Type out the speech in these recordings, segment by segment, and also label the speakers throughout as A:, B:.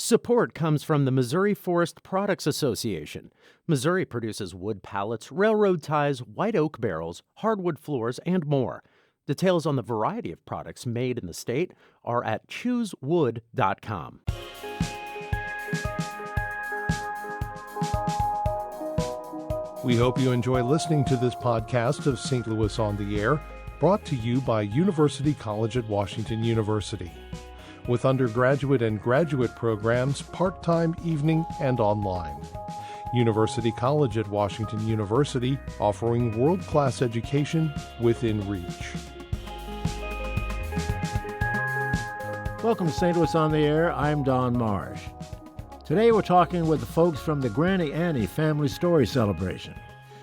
A: Support comes from the Missouri Forest Products Association. Missouri produces wood pallets, railroad ties, white oak barrels, hardwood floors, and more. Details on the variety of products made in the state are at choosewood.com.
B: We hope you enjoy listening to this podcast of St. Louis on the Air, brought to you by University College at Washington University. With undergraduate and graduate programs, part-time, evening, and online. University College at Washington University, offering world-class education within reach.
C: Welcome to St. Louis on the Air. I'm Don Marsh. Today we're talking with the folks from the Grannie Family Story Celebration.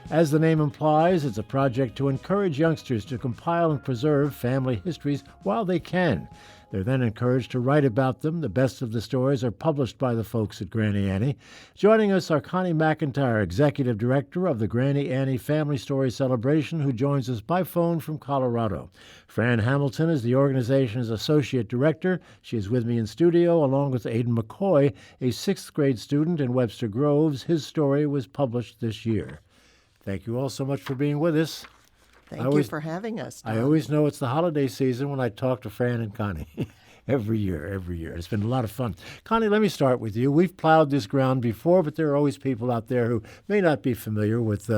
C: As the name implies, it's a project to encourage youngsters to compile and preserve family histories while they can. They're then encouraged to write about them. The best of the stories are published by the folks at Grannie Annie. Joining us are Connie McIntyre, Executive Director of the Grannie Annie Family Story Celebration, who joins us by phone from Colorado. Fran Hamilton is the organization's Associate Director. She is with me in studio, along with Aidan McCoy, a sixth grade student in Webster Groves. His story was published this year. Thank you all so much for being with us.
D: Thank you for having us, Don.
C: I always know it's the holiday season when I talk to Fran and Connie. Every year. It's been a lot of fun. Connie, let me start with you. We've plowed this ground before, but there are always people out there who may not be familiar with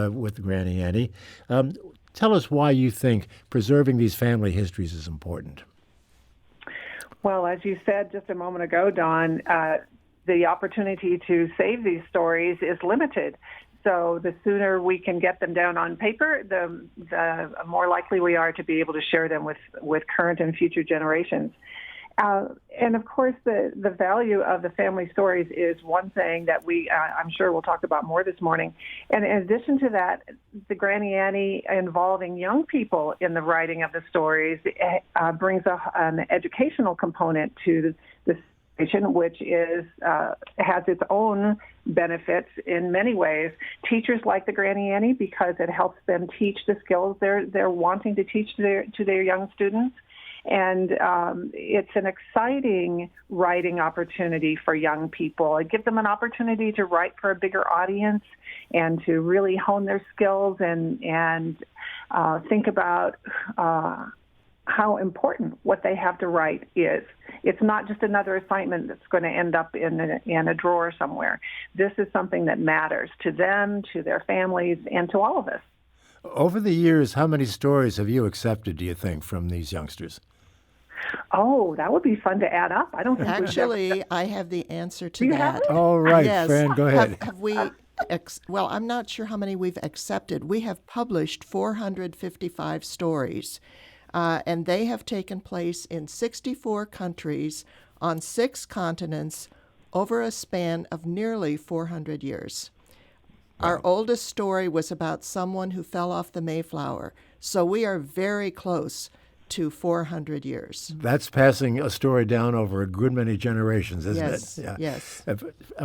C: Grannie Annie. Tell us why you think preserving these family histories is important.
E: Well, as you said just a moment ago, Don, the opportunity to save these stories is limited. So the sooner we can get them down on paper, the more likely we are to be able to share them with current and future generations. And of course, the value of the family stories is one thing that I'm sure we'll talk about more this morning. And in addition to that, the Grannie Annie involving young people in the writing of the stories brings an educational component to the which has its own benefits in many ways. Teachers like the Grannie Annie because it helps them teach the skills they're wanting to teach to their young students. And it's an exciting writing opportunity for young people. It gives them an opportunity to write for a bigger audience and to really hone their skills and think about how important what they have to write is. It's not just another assignment that's going to end up in a drawer somewhere. This is something that matters to them, to their families, and to all of us.
C: Over the years, how many stories have you accepted, do you think, from these youngsters?
E: Oh, that would be fun to add up. I don't think
D: Actually, I have the answer to that.
C: All right,
D: yes.
C: Fran, go ahead.
D: Have we... Well, I'm not sure how many we've accepted. We have published 455 stories. And they have taken place in 64 countries on 6 continents over a span of nearly 400 years. Wow. Our oldest story was about someone who fell off the Mayflower, so we are very close to 400 years.
C: That's passing a story down over a good many generations, isn't
D: it?
C: Yeah.
D: Yes.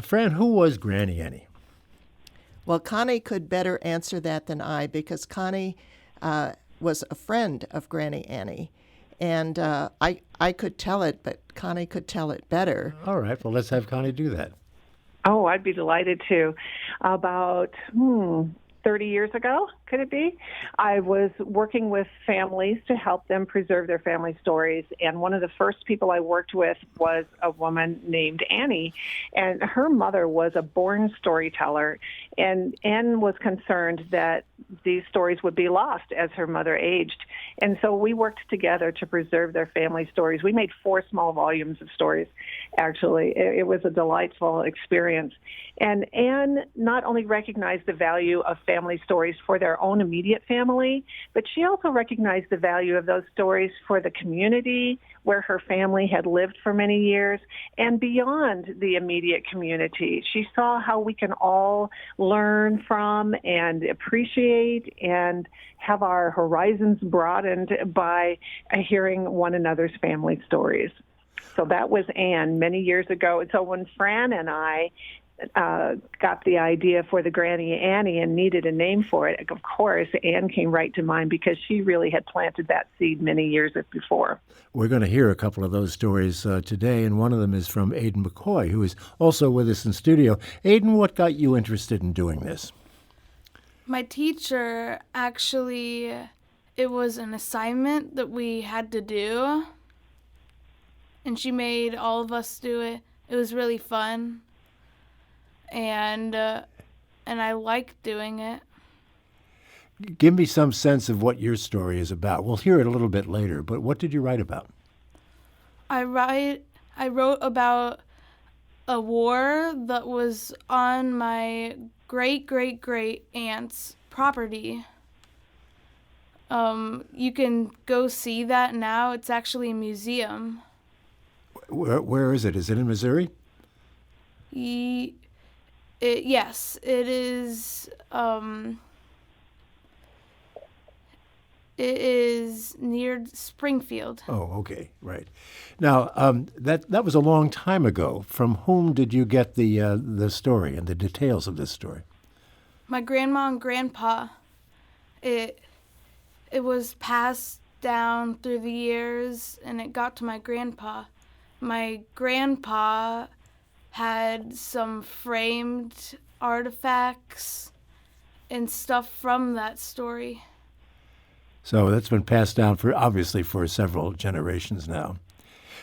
C: Fran, who was Grannie Annie?
D: Well, Connie could better answer that than I, because Connie was a friend of Grannie Annie. And I could tell it, but Connie could tell it better.
C: All right. Well, let's have Connie do that.
E: Oh, I'd be delighted to. About 30 years ago, could it be? I was working with families to help them preserve their family stories. And one of the first people I worked with was a woman named Annie. And her mother was a born storyteller. And Anne was concerned that these stories would be lost as her mother aged. And so we worked together to preserve their family stories. We made 4 small volumes of stories, actually. It was a delightful experience. And Anne not only recognized the value of family stories for their own immediate family, but she also recognized the value of those stories for the community where her family had lived for many years and beyond the immediate community. She saw how we can all learn from and appreciate and have our horizons broadened by hearing one another's family stories. So that was Anne many years ago. And so when Fran and I got the idea for the Granny Annie and needed a name for it, of course, Anne came right to mind because she really had planted that seed many years before.
C: We're going to hear a couple of those stories today, and one of them is from Aidan McCoy, who is also with us in studio. Aidan, what got you interested in doing this?
F: My teacher actually, it was an assignment that we had to do, and she made all of us do it. It was really fun, and I liked doing it.
C: Give me some sense of what your story is about. We'll hear it a little bit later, but what did you write about?
F: I wrote about a war that was on my great-great-great-aunt's property. You can go see that now. It's actually a museum.
C: Where is it? Is it in Missouri?
F: Yes, it is. It is near Springfield.
C: Oh, okay, right. Now, that was a long time ago. From whom did you get the story and the details of this story?
F: My grandma and grandpa. It was passed down through the years, and it got to my grandpa. My grandpa had some framed artifacts and stuff from that story.
C: So that's been passed down obviously for several generations now.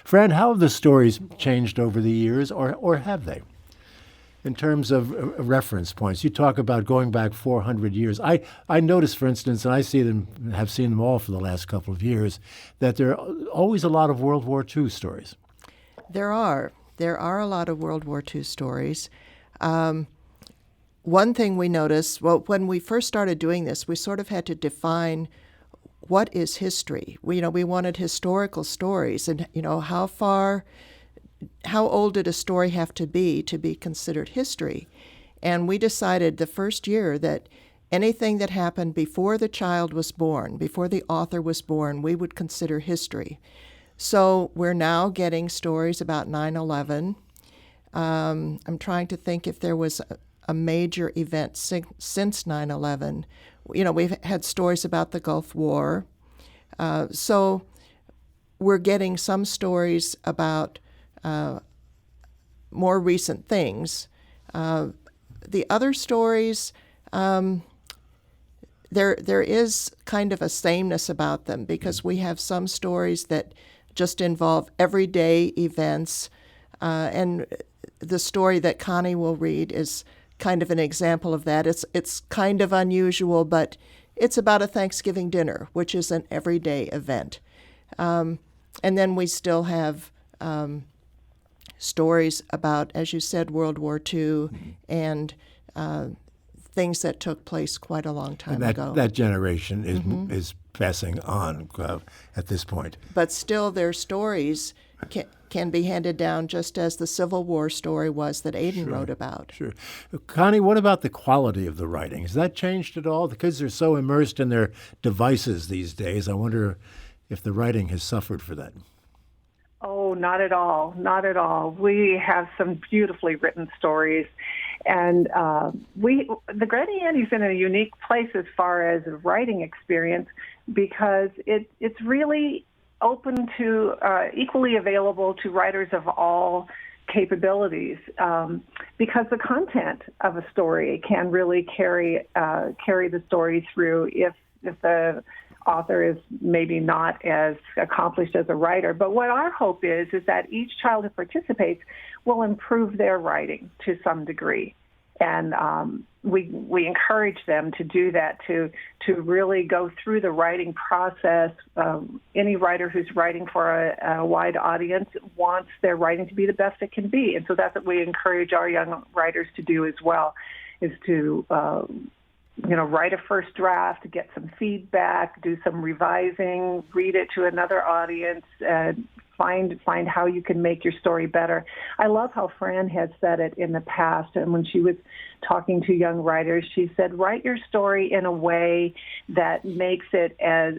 C: Fran, how have the stories changed over the years, or have they? In terms of reference points, you talk about going back 400 years. I notice, for instance, and have seen them all for the last couple of years, that there are always a lot of World War II stories.
D: There are a lot of World War II stories. One thing we noticed, well, when we first started doing this, we sort of had to define what is history. We wanted historical stories, and how old did a story have to be considered history? And we decided the first year that anything that happened before the child was born, before the author was born, we would consider history. So we're now getting stories about 9/11. I'm trying to think if there was a major event since 9/11. We've had stories about the Gulf War. So we're getting some stories about more recent things. The other stories, there is kind of a sameness about them because we have some stories that just involve everyday events. And the story that Connie will read is kind of an example of that. It's kind of unusual, but it's about a Thanksgiving dinner, which is an everyday event. And then we still have stories about, as you said, World War II and things that took place quite a long time ago.
C: That generation is passing on at this point.
D: But still, their stories can be handed down just as the Civil War story was that Aidan wrote about.
C: Sure. Connie, what about the quality of the writing? Has that changed at all? The kids are so immersed in their devices these days. I wonder if the writing has suffered for that.
E: Oh, not at all. Not at all. We have some beautifully written stories. And the Granny Annie's in a unique place as far as writing experience because it's really open to, equally available to writers of all capabilities because the content of a story can really carry the story through if the author is maybe not as accomplished as a writer. But what our hope is that each child who participates will improve their writing to some degree. And we encourage them to do that, to really go through the writing process. Any writer who's writing for a wide audience wants their writing to be the best it can be. And so that's what we encourage our young writers to do as well, is to write a first draft, get some feedback, do some revising, read it to another audience, find how you can make your story better. I love how Fran has said it in the past, and when she was talking to young writers, she said, write your story in a way that makes it as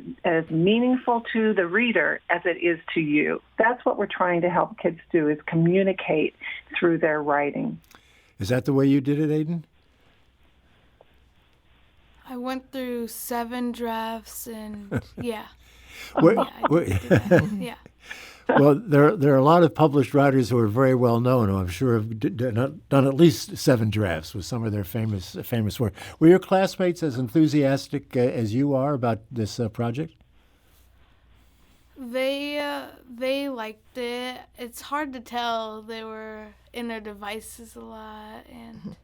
E: meaningful to the reader as it is to you. That's what we're trying to help kids do, is communicate through their writing.
C: Is that the way you did it, Aiden?
F: I went through 7 drafts and yeah.
C: Where-
F: Yeah, I
C: where-
F: did do that. Yeah.
C: Well, there are a lot of published writers who are very well known, who I'm sure have done at least 7 drafts with some of their famous work. Were your classmates as enthusiastic as you are about this project?
F: They liked it. It's hard to tell. They were in their devices a lot and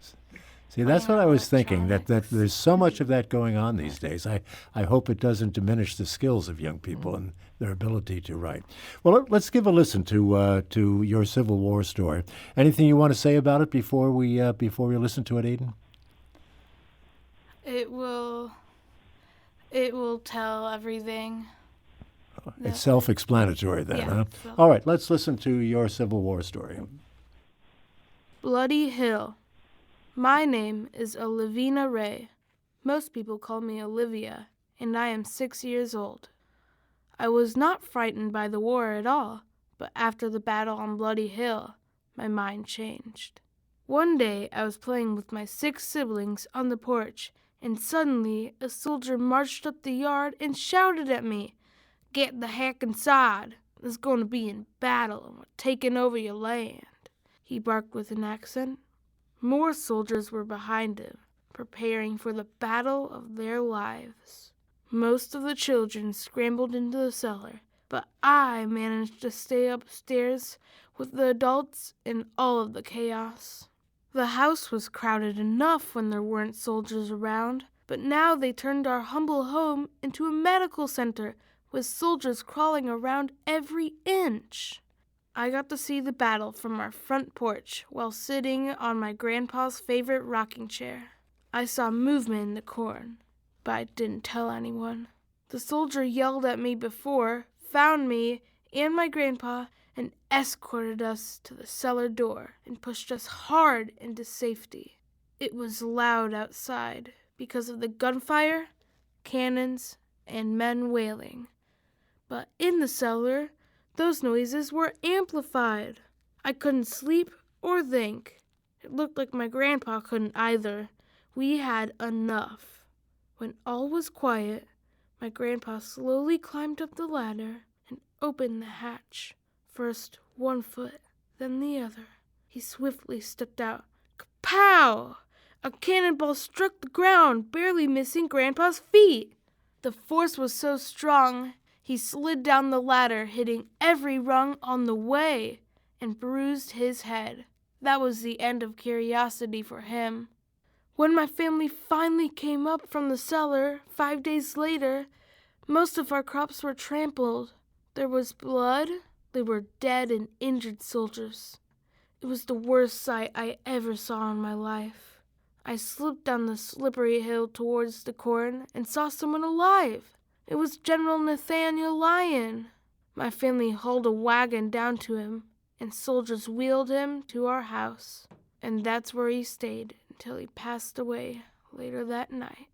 C: See, that's what I was thinking, that
F: electronics.
C: there's so much of that going on these days. I hope it doesn't diminish the skills of young people and their ability to write. Well, let's give a listen to your Civil War story. Anything you want to say about it before we listen to it, Aiden?
F: It will tell everything.
C: It's self-explanatory then,
F: Yeah,
C: huh?
F: so-
C: All right, let's listen to your Civil War story.
F: Bloody Hill. My name is Olivina Ray. Most people call me Olivia, and I am 6 years old. I was not frightened by the war at all, but after the battle on Bloody Hill, my mind changed. One day I was playing with my 6 siblings on the porch, and suddenly a soldier marched up the yard and shouted at me, "Get the heck inside! There's going to be a battle, and we're taking over your land." He barked with an accent. More soldiers were behind him, preparing for the battle of their lives. Most of the children scrambled into the cellar, but I managed to stay upstairs with the adults in all of the chaos. The house was crowded enough when there weren't soldiers around, but now they turned our humble home into a medical center with soldiers crawling around every inch. I got to see the battle from our front porch while sitting on my grandpa's favorite rocking chair. I saw movement in the corn, but I didn't tell anyone. The soldier yelled at me before, found me and my grandpa, and escorted us to the cellar door and pushed us hard into safety. It was loud outside because of the gunfire, cannons, and men wailing. But in the cellar, those noises were amplified. I couldn't sleep or think. It looked like my grandpa couldn't either. We had enough. When all was quiet, my grandpa slowly climbed up the ladder and opened the hatch. First one foot, then the other. He swiftly stepped out. Kapow! A cannonball struck the ground, barely missing Grandpa's feet. The force was so strong, he slid down the ladder, hitting every rung on the way, and bruised his head. That was the end of curiosity for him. When my family finally came up from the cellar 5 days later, most of our crops were trampled. There was blood. They were dead and injured soldiers. It was the worst sight I ever saw in my life. I slipped down the slippery hill towards the corn and saw someone alive. It was General Nathaniel Lyon. My family hauled a wagon down to him, and soldiers wheeled him to our house. And that's where he stayed until he passed away later that night.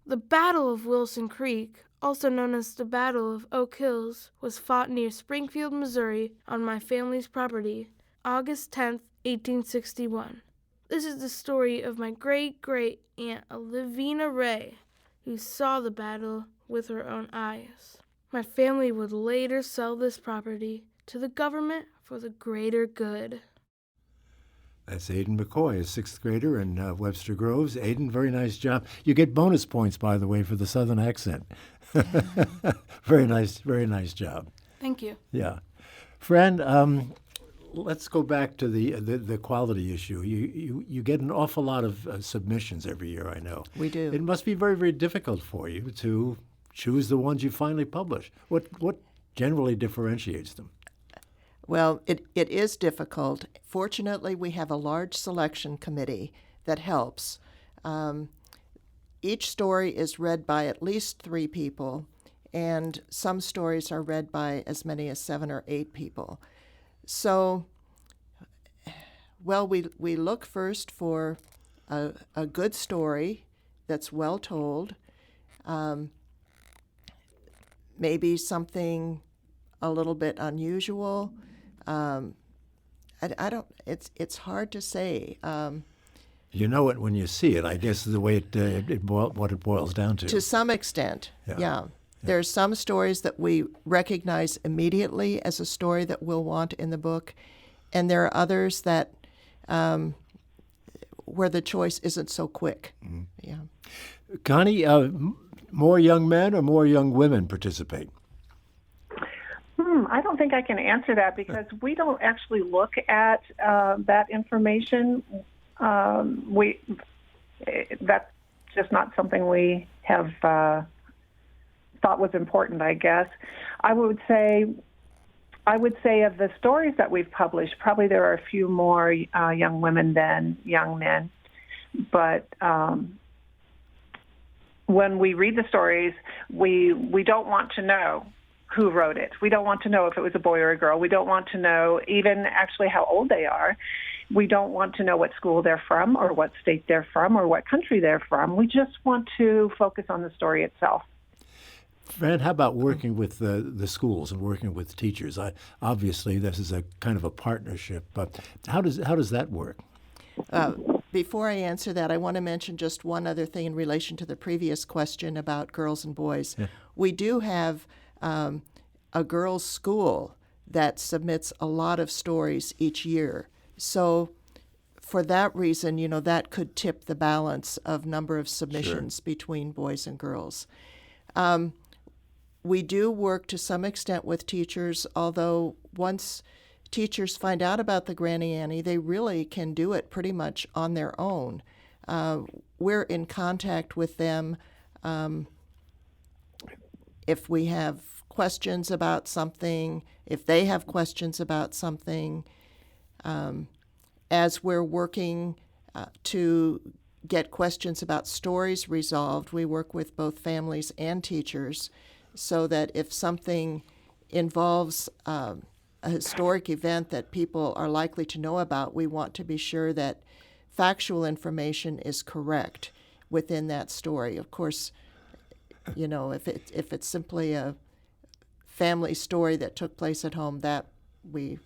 F: The Battle of Wilson Creek, also known as the Battle of Oak Hills, was fought near Springfield, Missouri, on my family's property, August 10th, 1861. This is the story of my great-great-aunt Olivina Ray, who saw the battle with her own eyes. My family would later sell this property to the government for the greater good.
C: That's Aiden McCoy, a 6th grader in Webster Groves. Aiden, very nice job. You get bonus points, by the way, for the Southern accent. Very nice job.
F: Thank you.
C: Yeah. Fran, let's go back to the quality issue. You get an awful lot of submissions every year, I know.
D: We do.
C: It must be very, very difficult for you to choose the ones you finally publish. What generally differentiates them?
D: Well, it is difficult. Fortunately, we have a large selection committee that helps. Each story is read by at least 3 people, and some stories are read by as many as 7 or 8 people. So, well, we look first for a good story that's well told, maybe something a little bit unusual. I don't. It's hard to say.
C: You know it when you see it, I guess, is the way what it boils down to.
D: To some extent, yeah. There are some stories that we recognize immediately as a story that we'll want in the book, and there are others that where the choice isn't so quick.
C: Mm-hmm.
D: Yeah.
C: Connie, more young men or more young women participate?
E: I don't think I can answer that because we don't actually look at that information. That's just not something we have thought was important, I guess. I would say of the stories that we've published, probably there are a few more young women than young men. But when we read the stories, we don't want to know who wrote it. We don't want to know if it was a boy or a girl. We don't want to know even actually how old they are. We don't want to know what school they're from or what state they're from or what country they're from. We just want to focus on the story itself.
C: Fran, how about working with the schools and working with teachers? Obviously, this is a kind of a partnership, but how does that work?
D: Before I answer that, I want to mention just one other thing in relation to the previous question about girls and boys. Yeah. We do have a girls' school that submits a lot of stories each year. So for that reason, that could tip the balance of number of submissions between boys and girls. We do work to some extent with teachers, although once teachers find out about the Granny Annie, they really can do it pretty much on their own. We're in contact with them if we have questions about something, if they have questions about something. As we're working to get questions about stories resolved, we work with both families and teachers so that if something involves a historic event that people are likely to know about, we want to be sure that factual information is correct within that story. Of course, if it's simply a family story that took place at home, that we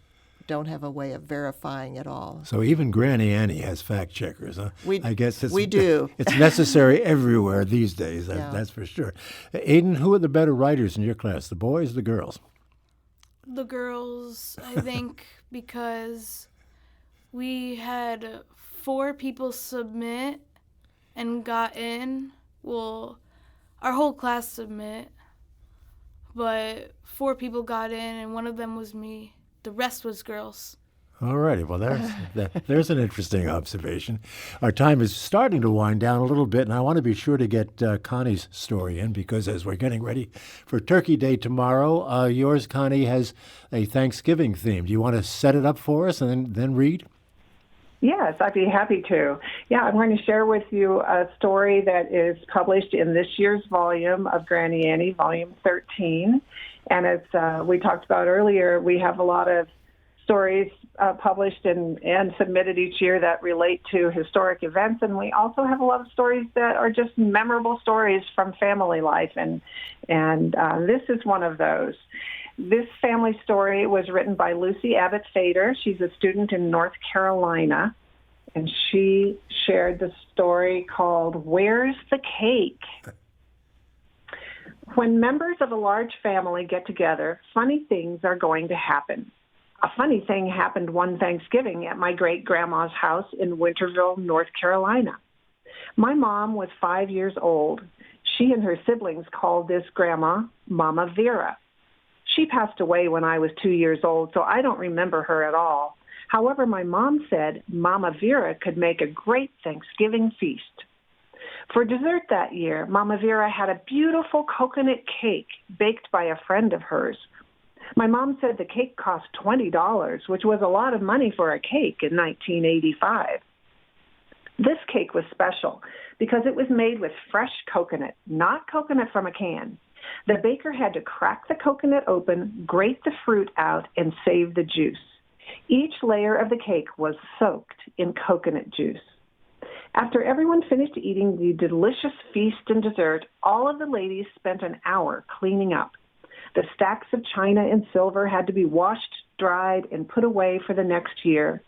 D: don't have a way of verifying at all.
C: So even Granny Annie has fact checkers, huh?
D: I guess we do.
C: It's necessary everywhere these days, that's for sure. Aiden, who are the better writers in your class, the boys or the girls?
F: The girls, I think, because we had 4 people submit and got in. Well, our whole class submit, but 4 people got in, and one of them was me. The rest was girls.
C: All righty. Well, there's an interesting observation. Our time is starting to wind down a little bit, and I want to be sure to get Connie's story in because as we're getting ready for Turkey Day tomorrow, yours, Connie, has a Thanksgiving theme. Do you want to set it up for us and then read?
E: Yes, I'd be happy to. Yeah, I'm going to share with you a story that is published in this year's volume of Granny Annie, Volume 13. And as we talked about earlier, we have a lot of stories published and submitted each year that relate to historic events. And we also have a lot of stories that are just memorable stories from family life. And this is one of those. This family story was written by Lucy Abbott Fader. She's a student in North Carolina. And she shared the story called Where's the Cake? When members of a large family get together, funny things are going to happen. A funny thing happened one Thanksgiving at my great-grandma's house in Winterville, North Carolina. My mom was 5 years old. She and her siblings called this grandma Mama Vera. She passed away when I was 2 years old, so I don't remember her at all. However, my mom said Mama Vera could make a great Thanksgiving feast. For dessert that year, Mama Vera had a beautiful coconut cake baked by a friend of hers. My mom said the cake cost $20, which was a lot of money for a cake in 1985. This cake was special because it was made with fresh coconut, not coconut from a can. The baker had to crack the coconut open, grate the fruit out, and save the juice. Each layer of the cake was soaked in coconut juice. After everyone finished eating the delicious feast and dessert, all of the ladies spent an hour cleaning up. The stacks of china and silver had to be washed, dried, and put away for the next year.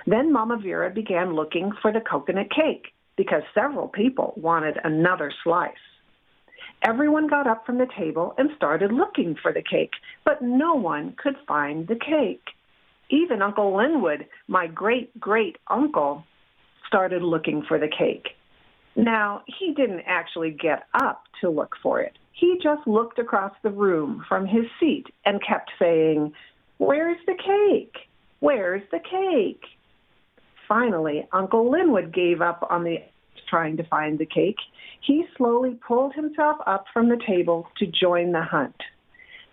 E: Then Mama Vera began looking for the coconut cake because several people wanted another slice. Everyone got up from the table and started looking for the cake, but no one could find the cake. Even Uncle Linwood, my great-great-uncle, started looking for the cake. Now, he didn't actually get up to look for it. He just looked across the room from his seat and kept saying, "Where's the cake? Where's the cake?" Finally, Uncle Linwood gave up on trying to find the cake. He slowly pulled himself up from the table to join the hunt.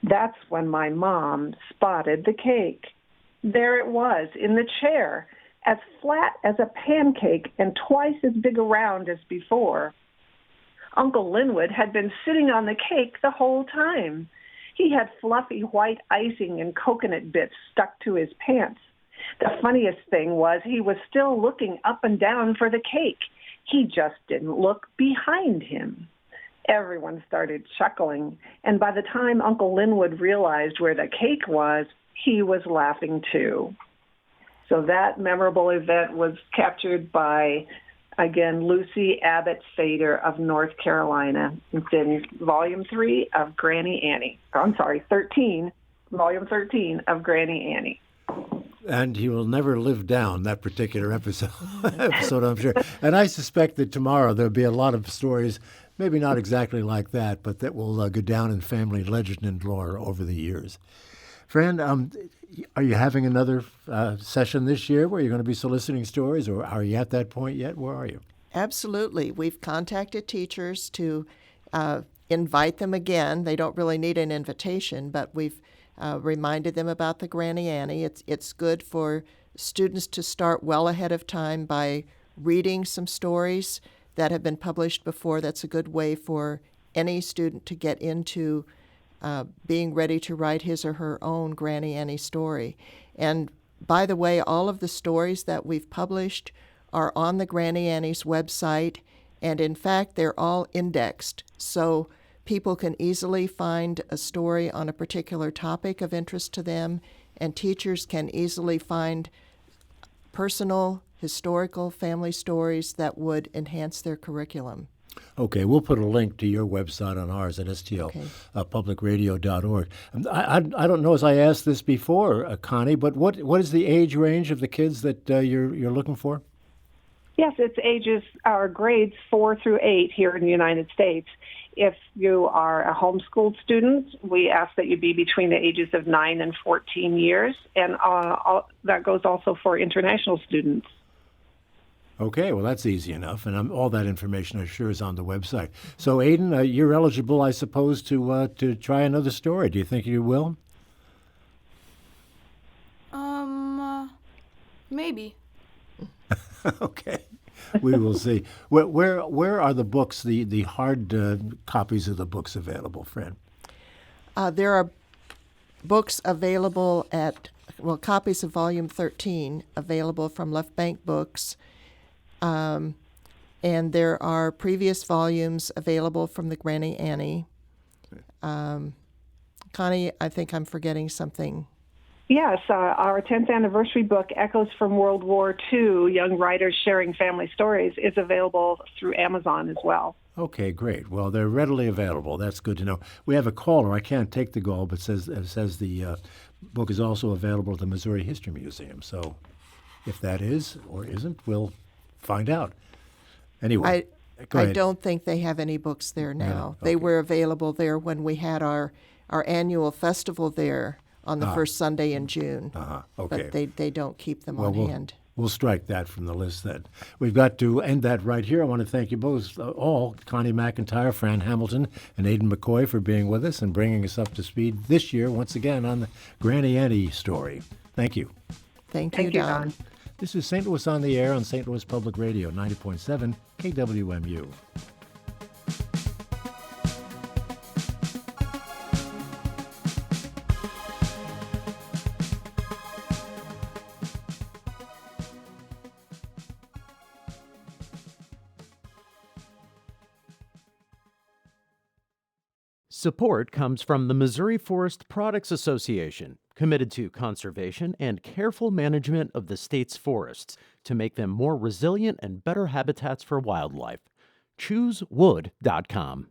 E: That's when my mom spotted the cake. There it was in the chair, as flat as a pancake and twice as big around as before. Uncle Linwood had been sitting on the cake the whole time. He had fluffy white icing and coconut bits stuck to his pants. The funniest thing was he was still looking up and down for the cake. He just didn't look behind him. Everyone started chuckling, and by the time Uncle Linwood realized where the cake was, he was laughing too. So that memorable event was captured by, again, Lucy Abbott Fader of North Carolina. It's in Volume 3 of Granny Annie. I'm sorry, 13, Volume 13 of Granny Annie.
C: And he will never live down that particular episode, I'm sure. And I suspect that tomorrow there'll be a lot of stories, maybe not exactly like that, but that will go down in family legend and lore over the years. Fran, are you having another session this year where you're going to be soliciting stories, or are you at that point yet? Where are you?
D: Absolutely. We've contacted teachers to invite them again. They don't really need an invitation, but we've reminded them about the Granny Annie. It's good for students to start well ahead of time by reading some stories that have been published before. That's a good way for any student to get into being ready to write his or her own Granny Annie story. And by the way, all of the stories that we've published are on the Granny Annie's website, and in fact, they're all indexed. So people can easily find a story on a particular topic of interest to them, and teachers can easily find personal, historical family stories that would enhance their curriculum.
C: Okay, we'll put a link to your website on ours at stl.publicradio.org. I don't know as I asked this before, Connie, but what is the age range of the kids that you're looking for?
E: Yes, it's grades 4 through 8 here in the United States. If you are a homeschooled student, we ask that you be between the ages of 9 and 14 years, and that goes also for international students.
C: Okay, well, that's easy enough, and all that information, I'm sure, is on the website. So, Aiden, you're eligible, I suppose, to try another story. Do you think you will?
F: Maybe.
C: Okay, we will see. Where are the books, the hard copies of the books available, Fran?
D: There are books available copies of Volume 13 available from Left Bank Books. And there are previous volumes available from the Granny Annie. Connie, I think I'm forgetting something.
E: Yes, our 10th anniversary book, Echoes from World War II, Young Writers Sharing Family Stories, is available through Amazon as well.
C: Okay, great. Well, they're readily available. That's good to know. We have a caller. I can't take the call, but says the book is also available at the Missouri History Museum. So if that is or isn't, we'll find out. Anyway, go ahead.
D: I don't think they have any books there now.
C: No, okay.
D: They were available there when we had our annual festival there on the first Sunday in June.
C: Okay.
D: But they don't keep them on hand.
C: We'll strike that from the list then. We've got to end that right here. I want to thank you both, all, Connie McIntyre, Fran Hamilton, and Aidan McCoy for being with us and bringing us up to speed this year once again on the Granny Annie story. Thank you.
D: Thank you, Don.
C: This is St. Louis on the Air on St. Louis Public Radio, 90.7 KWMU.
A: Support comes from the Missouri Forest Products Association, committed to conservation and careful management of the state's forests to make them more resilient and better habitats for wildlife. ChooseWood.com.